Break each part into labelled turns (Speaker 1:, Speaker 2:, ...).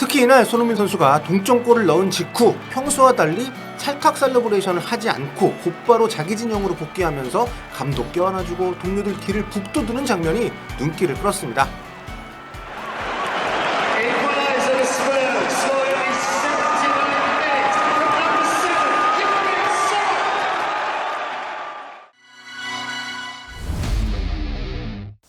Speaker 1: 특히 이날 손흥민 선수가 동점골을 넣은 직후 평소와 달리 찰칵 셀러브레이션을 하지 않고 곧바로 자기 진영으로 복귀하면서 감독 껴안아주고 동료들 뒤를 북돋우는 장면이 눈길을 끌었습니다.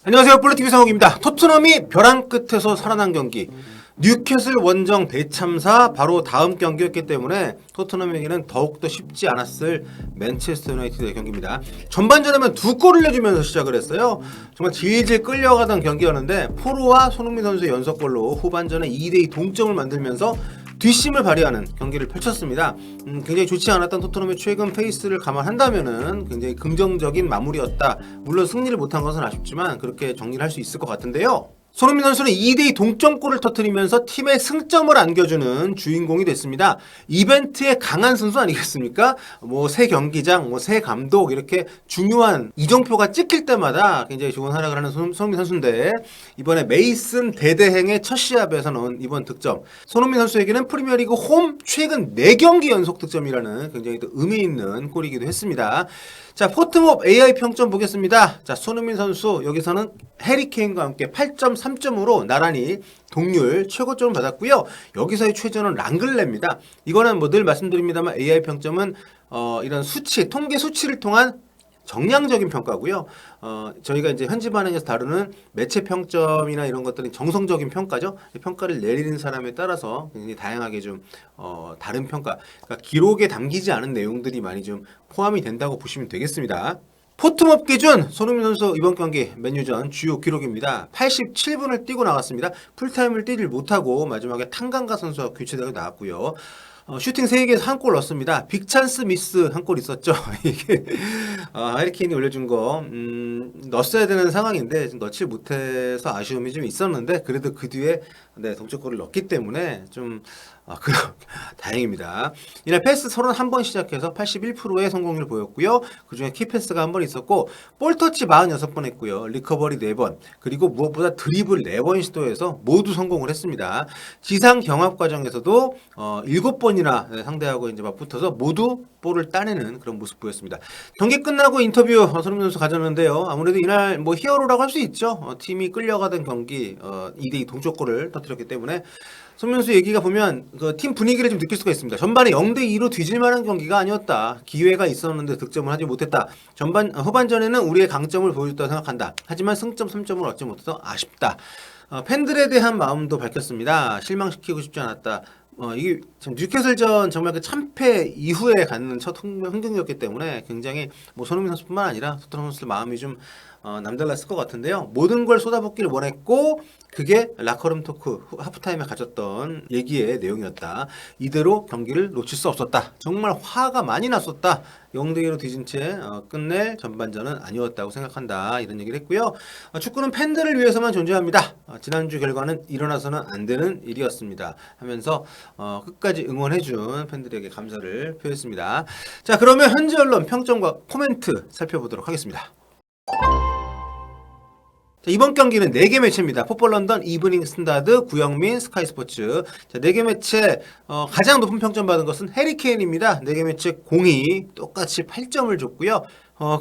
Speaker 1: 안녕하세요, 볼리TV 성욱입니다. 토트넘이 벼랑 끝에서 살아난 경기, 뉴캐슬 원정 대참사 바로 다음 경기였기 때문에 토트넘에게는 더욱더 쉽지 않았을 맨체스터 유나이티드의 경기입니다. 전반전에만 2골을 내주면서 시작을 했어요. 정말 질질 끌려가던 경기였는데 포로와 손흥민 선수의 연속골로 후반전에 2대2 동점을 만들면서 뒷심을 발휘하는 경기를 펼쳤습니다. 굉장히 좋지 않았던 토트넘의 최근 페이스를 감안한다면은 굉장히 긍정적인 마무리였다. 물론 승리를 못한 것은 아쉽지만 그렇게 정리를 할 수 있을 것 같은데요. 손흥민 선수는 2대2 동점골을 터뜨리면서 팀의 승점을 안겨주는 주인공이 됐습니다. 이벤트에 강한 선수 아니겠습니까? 새 경기장, 새 감독 이렇게 중요한 이정표가 찍힐 때마다 굉장히 좋은 활약을 하는 손흥민 선수인데 이번에 메이슨 대대행의 첫 시합에서 넣은 이번 득점, 손흥민 선수에게는 프리미어리그 홈 최근 4경기 연속 득점이라는 굉장히 또 의미 있는 골이기도 했습니다. 자, 포트몹 AI 평점 보겠습니다. 자, 손흥민 선수 여기서는 해리케인과 함께 8.3점으로 나란히 동률 최고점을 받았고요. 여기서의 최저는 랑글레입니다. 이거는 늘 말씀드립니다만 AI 평점은 이런 수치, 통계 수치를 통한 정량적인 평가고요. 저희가 이제 현지 반응에서 다루는 매체 평점이나 이런 것들은 정성적인 평가죠. 평가를 내리는 사람에 따라서 굉장히 다양하게 좀 다른 평가, 그러니까 기록에 담기지 않은 내용들이 많이 좀 포함이 된다고 보시면 되겠습니다. 포트몹 기준 손흥민 선수 이번 경기 맨유전 주요 기록입니다. 87분을 뛰고 나갔습니다. 풀타임을 뛰질 못하고 마지막에 탕강가 선수가 교체되고 나왔고요. 슈팅 3개에서 1골 넣었습니다. 빅찬스 미스 1골 있었죠. 이게 하리케인이 올려준 거 넣었어야 되는 상황인데 넣지 못해서 아쉬움이 좀 있었는데 그래도 그 뒤에 동점골을 넣었기 때문에 좀 다행입니다. 이날 패스 31번 시작해서 81%의 성공률을 보였고요. 그중에 키패스가 한 번 있었고 볼터치 46번 했고요. 리커버리 4번, 그리고 무엇보다 드리블 4번 시도해서 모두 성공을 했습니다. 지상 경합 과정에서도 7번이나 상대하고 이제 맞붙어서 모두 볼을 따내는 그런 모습 보였습니다. 경기 끝나고 인터뷰 손흥민 선수 가졌는데요. 아무래도 이날 히어로라고 할 수 있죠. 팀이 끌려가던 경기 2대2 동점골을 터뜨렸기 때문에 손흥민 선수 얘기가 보면 그 팀 분위기를 좀 느낄 수가 있습니다. 전반에 0대2로 뒤질 만한 경기가 아니었다. 기회가 있었는데 득점을 하지 못했다. 후반전에는 우리의 강점을 보여줬다고 생각한다. 하지만 승점 3점을 얻지 못해서 아쉽다. 팬들에 대한 마음도 밝혔습니다. 실망시키고 싶지 않았다. 이게 참 뉴캐슬전 정말 그 참패 이후에 갖는 첫 흥경이었기 때문에 굉장히 손흥민 선수뿐만 아니라 토트넘 선수들 마음이 좀 남달랐을 것 같은데요. 모든 걸 쏟아붓기를 원했고 그게 라커룸 토크 하프타임에 가졌던 얘기의 내용이었다. 이대로 경기를 놓칠 수 없었다. 정말 화가 많이 났었다. 0대2로 뒤진 채 끝낼 전반전은 아니었다고 생각한다. 이런 얘기를 했고요. 축구는 팬들을 위해서만 존재합니다. 지난주 결과는 일어나서는 안 되는 일이었습니다. 하면서 끝까지 응원해준 팬들에게 감사를 표했습니다. 자, 그러면 현지 언론 평점과 코멘트 살펴보도록 하겠습니다. 자, 이번 경기는 4개 매체입니다. 풋볼 런던, 이브닝 스탠다드, 구영민, 스카이 스포츠. 자, 4개 매체 가장 높은 평점 받은 것은 해리케인입니다. 4개 매체 공이 똑같이 8점을 줬고요.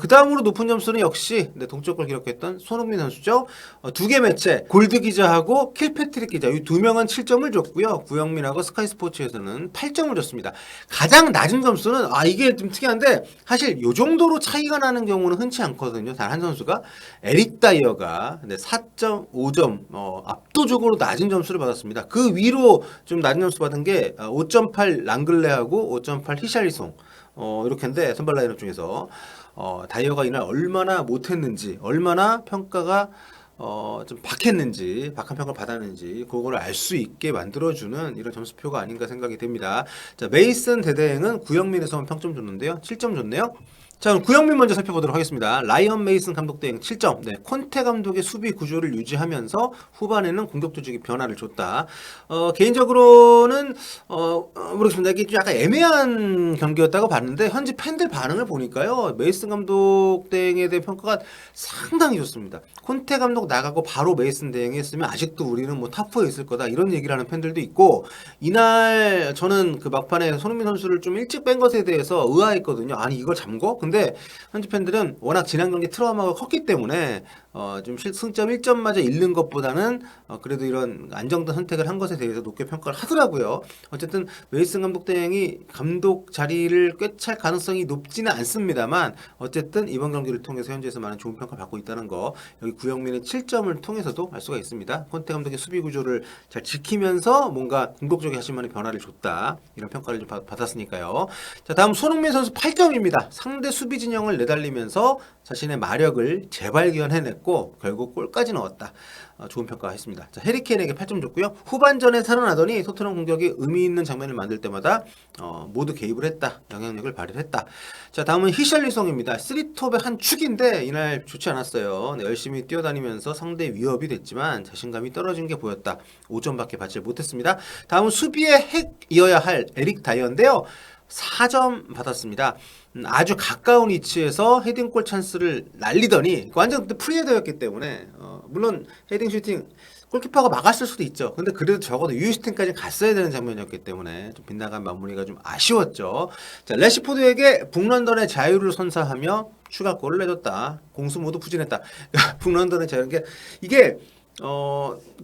Speaker 1: 그 다음으로 높은 점수는 역시 동점골 기록했던 손흥민 선수죠. 2개 매체 골드 기자하고 킬패트릭 기자 이 2명은 7점을 줬고요. 구영민하고 스카이 스포츠에서는 8점을 줬습니다. 가장 낮은 점수는 이게 좀 특이한데 사실 이 정도로 차이가 나는 경우는 흔치 않거든요. 단 한 선수가 에릭 다이어가 4.5점 압도적으로 낮은 점수를 받았습니다. 그 위로 좀 낮은 점수 받은 게 5.8 랑글레하고 5.8 히샬리송 이렇게인데 선발 라인업 중에서 다이어가 이날 얼마나 못했는지, 얼마나 평가가 좀 박한 평가를 받았는지 그거를 알 수 있게 만들어주는 이런 점수표가 아닌가 생각이 됩니다. 자, 메이슨 대대행은 구영민에서만 평점 줬는데요. 7점 줬네요. 자, 그럼 구영민 먼저 살펴보도록 하겠습니다. 라이언 메이슨 감독 대행 7점. 네, 콘테 감독의 수비 구조를 유지하면서 후반에는 공격 조직이 변화를 줬다. 개인적으로는 모르겠습니다. 이게 좀 약간 애매한 경기였다고 봤는데 현지 팬들 반응을 보니까요. 메이슨 감독 대행에 대한 평가가 상당히 좋습니다. 콘테 감독 나가고 바로 메이슨 대행이 했으면 아직도 우리는 뭐 탑4에 있을 거다 이런 얘기를 하는 팬들도 있고, 이날 저는 그 막판에 손흥민 선수를 좀 일찍 뺀 것에 대해서 의아했거든요. 아니 이걸 잠궈? 근데 현지 팬들은 워낙 지난 경기 트라우마가 컸기 때문에 좀 승점 1점마저 잃는 것보다는 그래도 이런 안정된 선택을 한 것에 대해서 높게 평가를 하더라고요. 어쨌든 메이슨 감독 대행이 감독 자리를 꿰찰 가능성이 높지는 않습니다만 어쨌든 이번 경기를 통해서 현지에서 많은 좋은 평가를 받고 있다는 거, 여기 구영민의 7점을 통해서도 알 수가 있습니다. 콘테 감독의 수비 구조를 잘 지키면서 뭔가 공격적인 하시만의 변화를 줬다, 이런 평가를 좀 받았으니까요. 자, 다음 손흥민 선수 8점입니다. 상대 수비 진영을 내달리면서 자신의 마력을 재발견해냈고 결국 골까지 넣었다. 좋은 평가했습니다. 자, 해리케인에게 8점 줬고요. 후반전에 살아나더니 토트넘 공격이 의미 있는 장면을 만들 때마다 모두 개입을 했다. 영향력을 발휘했다. 자, 다음은 히샬리송입니다. 3톱의 한 축인데 이날 좋지 않았어요. 네, 열심히 뛰어다니면서 상대 위협이 됐지만 자신감이 떨어진 게 보였다. 5점밖에 받지 못했습니다. 다음은 수비의 핵이어야 할 에릭 다이어인데요. 4점 받았습니다. 아주 가까운 위치에서 헤딩골 찬스를 날리더니 완전 프리헤더였기 때문에 물론 헤딩 슈팅 골키퍼가 막았을 수도 있죠. 근데 그래도 적어도 유효 슈팅까지 갔어야 되는 장면이었기 때문에 좀 빗나간 마무리가 좀 아쉬웠죠. 자, 레시포드에게 북런던의 자유를 선사하며 추가골을 내줬다. 공수 모두 부진했다. 북런던의 자유, 이게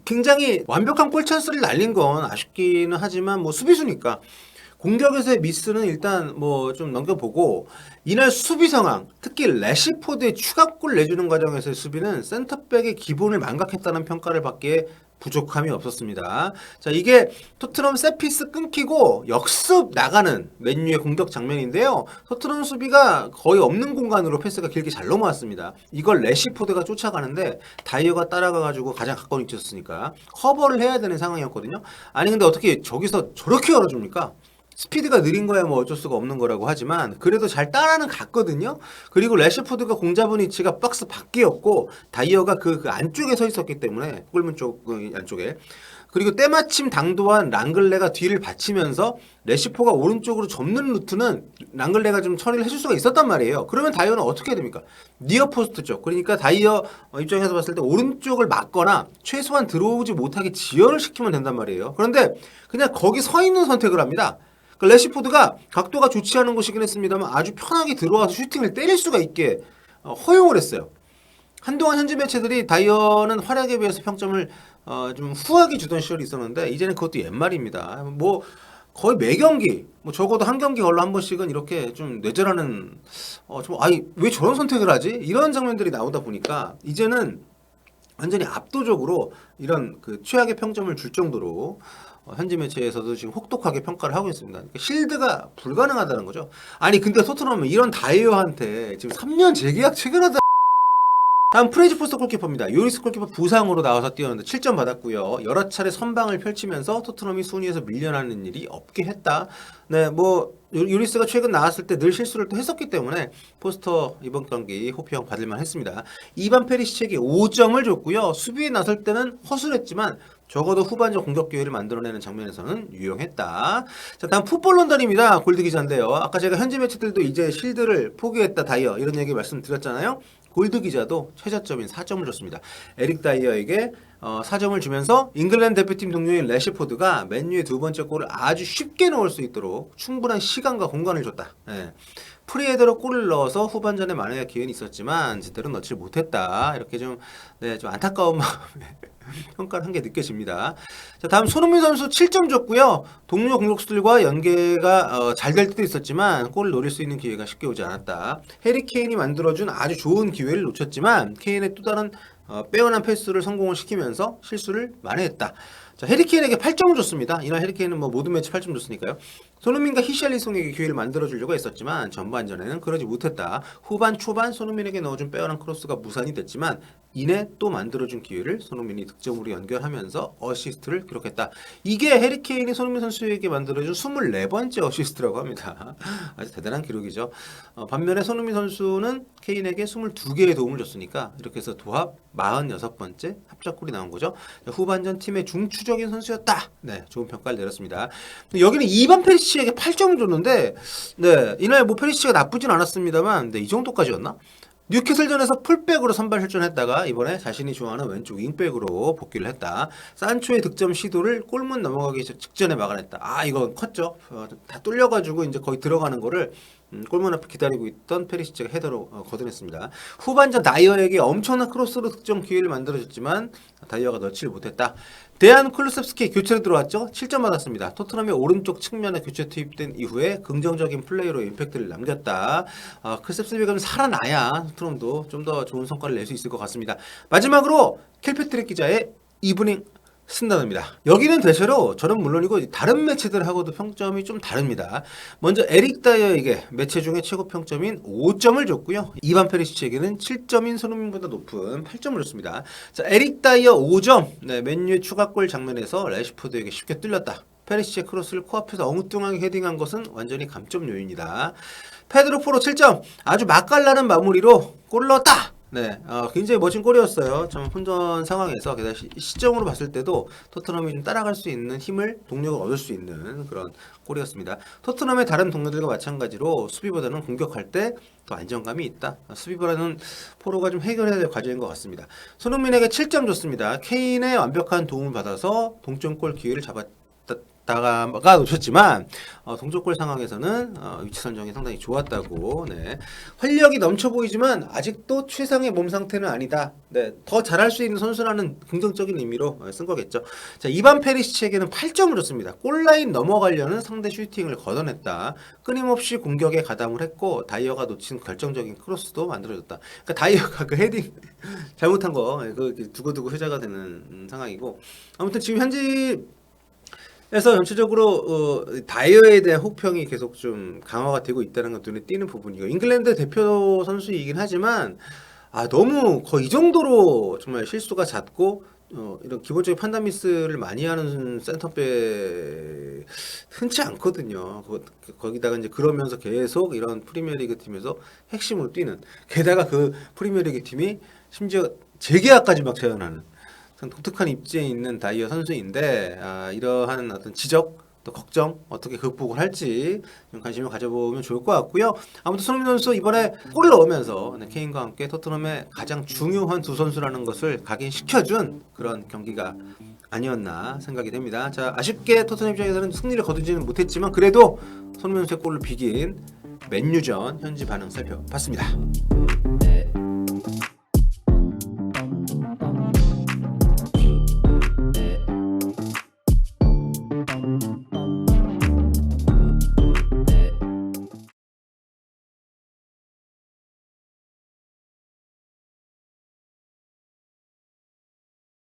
Speaker 1: 굉장히 완벽한 골 찬스를 날린 건 아쉽기는 하지만 뭐 수비수니까 공격에서의 미스는 일단 뭐 좀 넘겨보고, 이날 수비 상황, 특히 레시포드의 추가골 내주는 과정에서의 수비는 센터백의 기본을 망각했다는 평가를 받기에 부족함이 없었습니다. 자, 이게 토트넘 세피스 끊기고 역습 나가는 맨유의 공격 장면인데요. 토트넘 수비가 거의 없는 공간으로 패스가 길게 잘 넘어왔습니다. 이걸 레시포드가 쫓아가는데 다이어가 따라가가지고 가장 가까운 위치였으니까 커버를 해야 되는 상황이었거든요. 아니 근데 어떻게 저기서 저렇게 열어줍니까? 스피드가 느린 거야 뭐 어쩔 수가 없는 거라고 하지만 그래도 잘 따라는 갔거든요. 그리고 레시포드가 공 잡은 위치가 박스 밖이었고 다이어가 그 안쪽에 서 있었기 때문에 골문 쪽 안쪽에, 그리고 때마침 당도한 랑글레가 뒤를 받치면서 레시포가 오른쪽으로 접는 루트는 랑글레가 좀 처리를 해줄 수가 있었단 말이에요. 그러면 다이어는 어떻게 해야 됩니까? 니어 포스트 쪽, 그러니까 다이어 입장에서 봤을 때 오른쪽을 막거나 최소한 들어오지 못하게 지연을 시키면 된단 말이에요. 그런데 그냥 거기 서 있는 선택을 합니다. 레시포드가 각도가 좋지 않은 곳이긴 했습니다만 아주 편하게 들어와서 슈팅을 때릴 수가 있게 허용을 했어요. 한동안 현지 매체들이 다이어는 활약에 비해서 평점을 좀 후하게 주던 시절이 있었는데 이제는 그것도 옛말입니다. 뭐 거의 매 경기, 뭐 적어도 한 경기 걸러 한 번씩은 이렇게 좀 뇌절하는, 왜 저런 선택을 하지? 이런 장면들이 나오다 보니까 이제는 완전히 압도적으로 이런 그 최악의 평점을 줄 정도로 현지 매체에서도 지금 혹독하게 평가를 하고 있습니다. 그러니까 실드가 불가능하다는 거죠. 아니 근데 토트넘은 이런 다이어한테 지금 3년 재계약 체결하다. 다음 프레이즈 포스터 골키퍼입니다. 요리스 골키퍼 부상으로 나와서 뛰었는데 7점 받았고요. 여러 차례 선방을 펼치면서 토트넘이 순위에서 밀려나는 일이 없게 했다. 네, 뭐 요리스가 최근 나왔을 때 늘 실수를 또 했었기 때문에 포스터 이번 경기 호평 받을만 했습니다. 이반 페리시치에게 5점을 줬고요. 수비에 나설 때는 허술했지만 적어도 후반적 공격 기회를 만들어내는 장면에서는 유용했다. 자, 다음 풋볼 런던입니다. 골드 기자인데요. 아까 제가 현지 매체들도 이제 실드를 포기했다 다이어 이런 얘기 말씀드렸잖아요. 골드 기자도 최저점인 4점을 줬습니다. 에릭 다이어에게 4점을 주면서 잉글랜드 대표팀 동료인 레시포드가 맨유의 두 번째 골을 아주 쉽게 넣을 수 있도록 충분한 시간과 공간을 줬다. 네. 프리헤더로 골을 넣어서 후반전에 만약에 기회는 있었지만 제대로 넣지 못했다. 이렇게 좀 안타까운 마음에 평가를 한 게 느껴집니다. 자, 다음 손흥민 선수 7점 줬고요. 동료 공격수들과 연계가 잘 될 때도 있었지만 골을 노릴 수 있는 기회가 쉽게 오지 않았다. 해리 케인이 만들어준 아주 좋은 기회를 놓쳤지만 케인의 또 다른 빼어난 패스를 성공을 시키면서 실수를 만회했다. 자, 해리 케인에게 8점을 줬습니다. 이날 해리 케인은 뭐 모든 매치 8점 줬으니까요. 손흥민과 히샬리송에게 기회를 만들어주려고 했었지만 전반전에는 그러지 못했다. 후반 초반 손흥민에게 넣어준 빼어난 크로스가 무산이 됐지만 이내 또 만들어준 기회를 손흥민이 득점으로 연결하면서 어시스트를 기록했다. 이게 해리 케인이 손흥민 선수에게 만들어준 24번째 어시스트라고 합니다. 아주 대단한 기록이죠. 반면에 손흥민 선수는 케인에게 22개의 도움을 줬으니까 이렇게 해서 도합 46번째 합작골이 나온 거죠. 후반전 팀의 중추적인 선수였다. 네, 좋은 평가를 내렸습니다. 여기는 이반 페리시치에게 8점을 줬는데, 네, 이날 뭐 페리시치가 나쁘진 않았습니다만, 네, 이 정도까지였나? 뉴캐슬전에서 풀백으로 선발 출전했다가 이번에 자신이 좋아하는 왼쪽 윙백으로 복귀를 했다. 산초의 득점 시도를 골문 넘어가기 직전에 막아냈다. 아, 이건 컸죠. 다 뚫려가지고 이제 거의 들어가는 거를 골문 앞에 기다리고 있던 페리시치가 헤더로 걷어냈습니다. 후반전 다이어에게 엄청난 크로스로 득점 기회를 만들어줬지만 다이어가 넣지를 못했다. 데안 쿨루셉스키 교체로 들어왔죠. 7점 받았습니다. 토트넘의 오른쪽 측면에 교체 투입된 이후에 긍정적인 플레이로 임팩트를 남겼다. 쿨루셉스키가 살아나야 토트넘도 좀 더 좋은 성과를 낼 수 있을 것 같습니다. 마지막으로 킬패트릭 기자의 이브닝 쓴다입니다. 여기는 대체로 저는 물론이고 다른 매체들하고도 평점이 좀 다릅니다. 먼저 에릭 다이어에게 매체 중에 최고 평점인 5점을 줬고요. 이반 페리시치에게는 7점인 손흥민보다 높은 8점을 줬습니다. 자, 에릭 다이어 5점. 네, 맨유의 추가골 장면에서 레시포드에게 쉽게 뚫렸다. 페리시치의 크로스를 코앞에서 엉뚱하게 헤딩한 것은 완전히 감점 요인이다. 페드로 포로 7점. 아주 맛깔나는 마무리로 골을 넣었다. 네, 굉장히 멋진 골이었어요. 참 혼전 상황에서 게다가 시점으로 봤을 때도 토트넘이 좀 따라갈 수 있는 힘을 동력을 얻을 수 있는 그런 골이었습니다. 토트넘의 다른 동료들과 마찬가지로 수비보다는 공격할 때 더 안정감이 있다. 수비보다는 포로가 좀 해결해야 될 과제인 것 같습니다. 손흥민에게 7점 줬습니다. 케인의 완벽한 도움을 받아서 동점골 기회를 다가 놓쳤지만 동점골 상황에서는 위치 선정이 상당히 좋았다고. 네. 활력이 넘쳐 보이지만 아직도 최상의 몸 상태는 아니다. 네. 더 잘할 수 있는 선수라는 긍정적인 의미로 쓴 거겠죠. 자, 이반 페리시치에게는 8점을 줬습니다. 골라인 넘어가려는 상대 슈팅을 걷어냈다. 끊임없이 공격에 가담을 했고 다이어가 놓친 결정적인 크로스도 만들어줬다. 그러니까 다이어가 그 헤딩 잘못한 거 그 두고두고 회자가 되는 상황이고, 아무튼 지금 현재 그래서 전체적으로 다이어에 대한 혹평이 계속 좀 강화가 되고 있다는 건 눈에 띄는 부분이고, 잉글랜드 대표 선수이긴 하지만 너무 거의 이 정도로 정말 실수가 잦고 이런 기본적인 판단 미스를 많이 하는 센터백 흔치 않거든요. 거기다가 이제 그러면서 계속 이런 프리미어리그 팀에서 핵심으로 뛰는, 게다가 그 프리미어리그 팀이 심지어 재계약까지 막 제안하는 독특한 입지에 있는 다이어 선수인데, 이러한 어떤 지적 또 걱정 어떻게 극복을 할지 좀 관심을 가져보면 좋을 것 같고요. 아무튼 손흥민 선수 이번에 골을 넣으면서 케인과 함께 토트넘의 가장 중요한 두 선수라는 것을 각인시켜준 그런 경기가 아니었나 생각이 됩니다. 자, 아쉽게 토트넘 입장에서는 승리를 거두지는 못했지만 그래도 손흥민 선수의 골을 비긴 맨유전 현지 반응 살펴봤습니다.